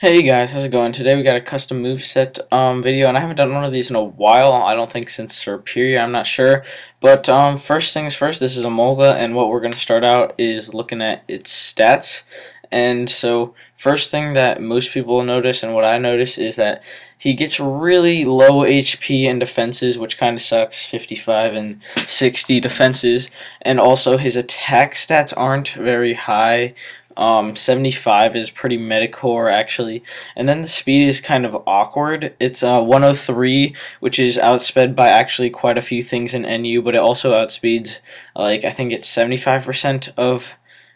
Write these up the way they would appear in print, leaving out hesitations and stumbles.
Hey guys, how's it going? Today we got a custom moveset video, and I haven't done one of these in a while. I don't think since Superior, I'm not sure. But first things first, this is Emolga, and what we're going to start out is looking at its stats. And so, first thing that most people notice, and what I notice, is that he gets really low HP and defenses, which kind of sucks, 55 and 60 defenses. And also, his attack stats aren't very high. 75 is pretty medicore actually, and then the speed is kind of awkward. It's 103, which is outsped by actually quite a few things in NU, but it also outspeeds like I think it's 75% of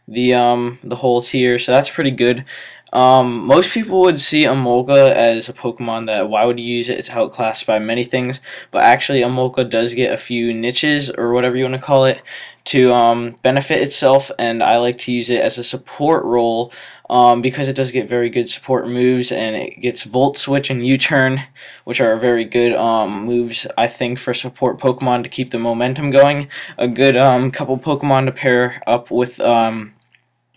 the whole tier, so that's pretty good. Most people would see Emolga as a Pokemon that why would you use it? It's outclassed by many things, but actually Emolga does get a few niches or whatever you want to call it to benefit itself, and I like to use it as a support role because it does get very good support moves, and it gets Volt Switch and U-Turn, which are very good moves, I think, for support Pokemon to keep the momentum going. A good couple Pokemon to pair up with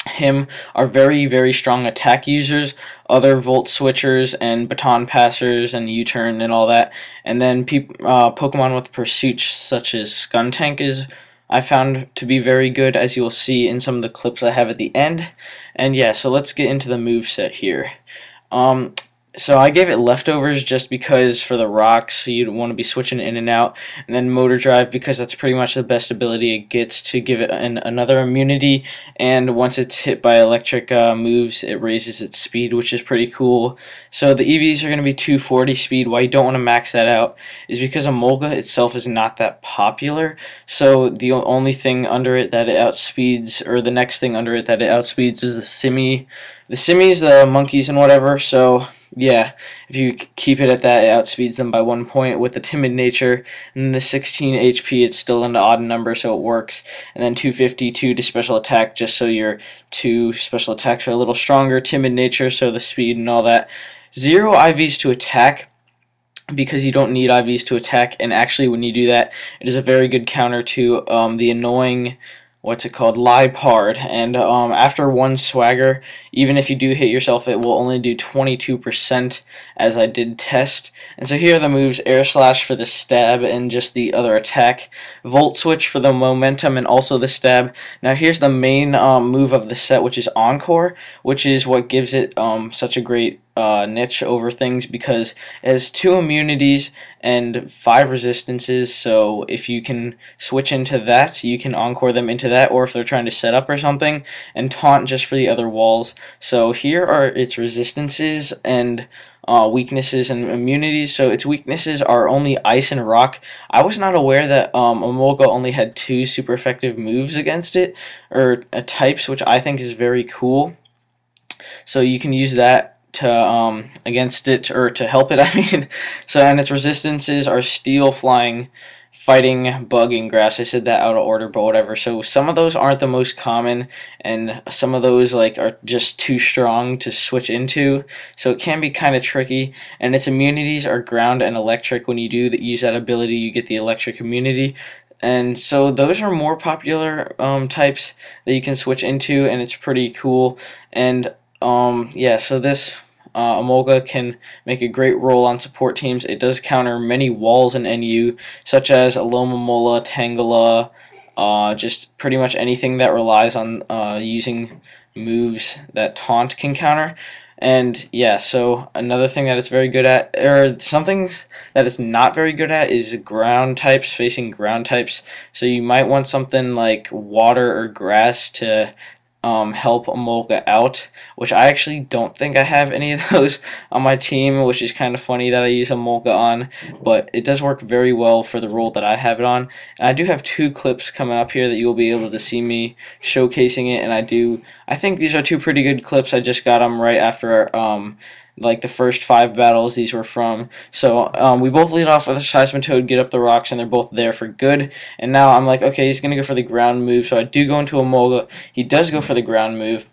him are very strong attack users, other Volt Switchers and Baton Passers and U-Turn and all that, and then Pokemon with Pursuit such as Skuntank is I found to be very good, as you'll see in some of the clips I have at the end. And yeah, so let's get into the moveset here. So I gave it leftovers just because for the rocks, so you'd want to be switching in and out, and then motor drive because that's pretty much the best ability it gets to give it another immunity, and once it's hit by electric moves, it raises its speed, which is pretty cool. So the EVs are going to be 240 speed. Why you don't want to max that out is because Emolga itself is not that popular, so the only thing under it that it outspeeds, or the next thing under it that it outspeeds is the simmies, the monkeys, and whatever. So yeah, if you keep it at that, it outspeeds them by 1 point with the timid nature, and the 16 HP, it's still an odd number, so it works. And then 252 to special attack, just so your two special attacks are a little stronger. Timid nature, so the speed and all that. 0 IVs to attack, because you don't need IVs to attack, and actually when you do that, it is a very good counter to the annoying Lipard, and after one swagger, even if you do hit yourself, it will only do 22%, as I did test. And so here are the moves: Air Slash for the stab and just the other attack, Volt Switch for the momentum and also the stab. Now here's the main move of the set, which is Encore, which is what gives it such a great niche over things, because it has 2 immunities and 5 resistances, so if you can switch into that, you can encore them into that, or if they're trying to set up or something, and taunt just for the other walls. So here are its resistances and weaknesses and immunities. So its weaknesses are only ice and rock. I was not aware that Emolga only had 2 super effective moves against it, or types, which I think is very cool. So you can use that to against it, or to help it, I mean. So, and its resistances are steel, flying, fighting, bug, and grass. I said that out of order, but whatever. So some of those aren't the most common, and some of those like are just too strong to switch into, so it can be kind of tricky. And its immunities are ground and electric. When you do use that ability, you get the electric immunity. And so those are more popular types that you can switch into, and it's pretty cool. And yeah, so this Emolga can make a great role on support teams. It does counter many walls in NU, such as Alomomola, Tangela, just pretty much anything that relies on using moves that Taunt can counter. And yeah, so another thing that it's very good at, or something that it's not very good at, is ground types, facing ground types. So you might want something like water or grass to help Emolga out, which I actually don't think I have any of those on my team, which is kind of funny that I use Emolga on, but it does work very well for the role that I have it on. And I do have 2 clips coming up here that you'll be able to see me showcasing it, and I think these are 2 pretty good clips. I just got them right after like the first 5 battles these were from. So we both lead off with a Seismitoad, get up the rocks, and they're both there for good. And now I'm like, okay, he's going to go for the ground move, so I do go into Emolga. He does go for the ground move.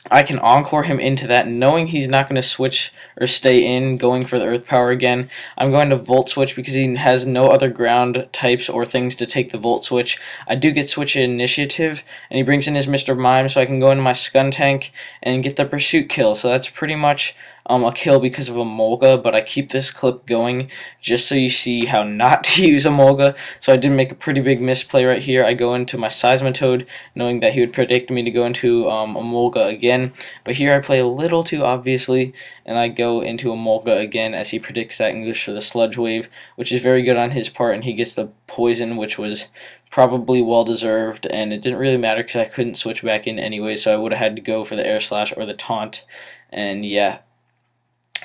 I can encore him into that, knowing he's not going to switch or stay in, going for the Earth Power again. I'm going to Volt Switch because he has no other ground types or things to take the Volt Switch. I do get Switch Initiative, and he brings in his Mr. Mime, so I can go into my Skuntank and get the Pursuit kill. So that's pretty much a kill because of Emolga, but I keep this clip going just so you see how not to use Emolga. So I did make a pretty big misplay right here. I go into my Seismitoad knowing that he would predict me to go into Emolga again, but here I play a little too obviously, and I go into Emolga again as he predicts that and goes for the Sludge Wave, which is very good on his part, and he gets the poison, which was probably well deserved, and it didn't really matter because I couldn't switch back in anyway, so I would have had to go for the Air Slash or the Taunt, and yeah.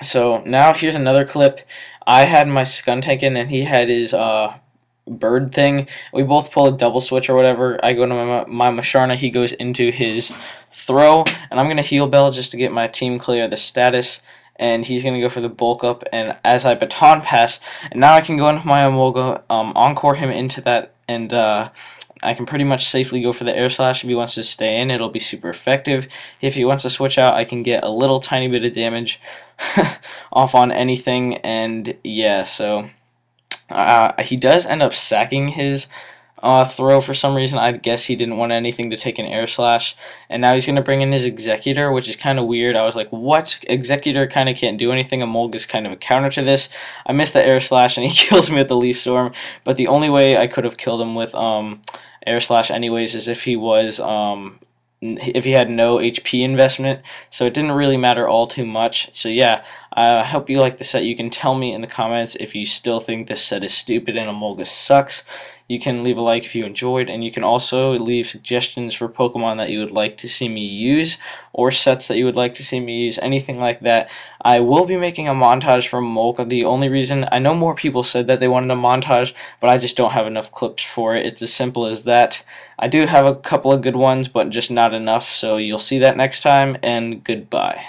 So now here's another clip. I had my Skuntank in and he had his bird thing. We both pull a double switch or whatever. I go to my Masharna, he goes into his throw, and I'm going to heal Bell just to get my team clear the status, and he's going to go for the bulk up, and as I baton pass, and now I can go into my Emolga, encore him into that, and I can pretty much safely go for the Air Slash. If he wants to stay in, it'll be super effective. If he wants to switch out, I can get a little tiny bit of damage off on anything, and yeah, so he does end up sacking his throw for some reason. I guess he didn't want anything to take an Air Slash, and now he's going to bring in his Executor, which is kind of weird. I was like, what? Executor kind of can't do anything. Emolga's kind of a counter to this. I missed the Air Slash, and he kills me with the Leaf Storm, but the only way I could have killed him with Air Slash anyways is if he was if he had no HP investment, so it didn't really matter all too much. So yeah, I hope you like the set. You can tell me in the comments if you still think this set is stupid and Emolga sucks. You can leave a like if you enjoyed, and you can also leave suggestions for Pokemon that you would like to see me use, or sets that you would like to see me use, anything like that. I will be making a montage for Emolga. The only reason, I know more people said that they wanted a montage, but I just don't have enough clips for it. It's as simple as that. I do have a couple of good ones, but just not enough, so you'll see that next time, and goodbye.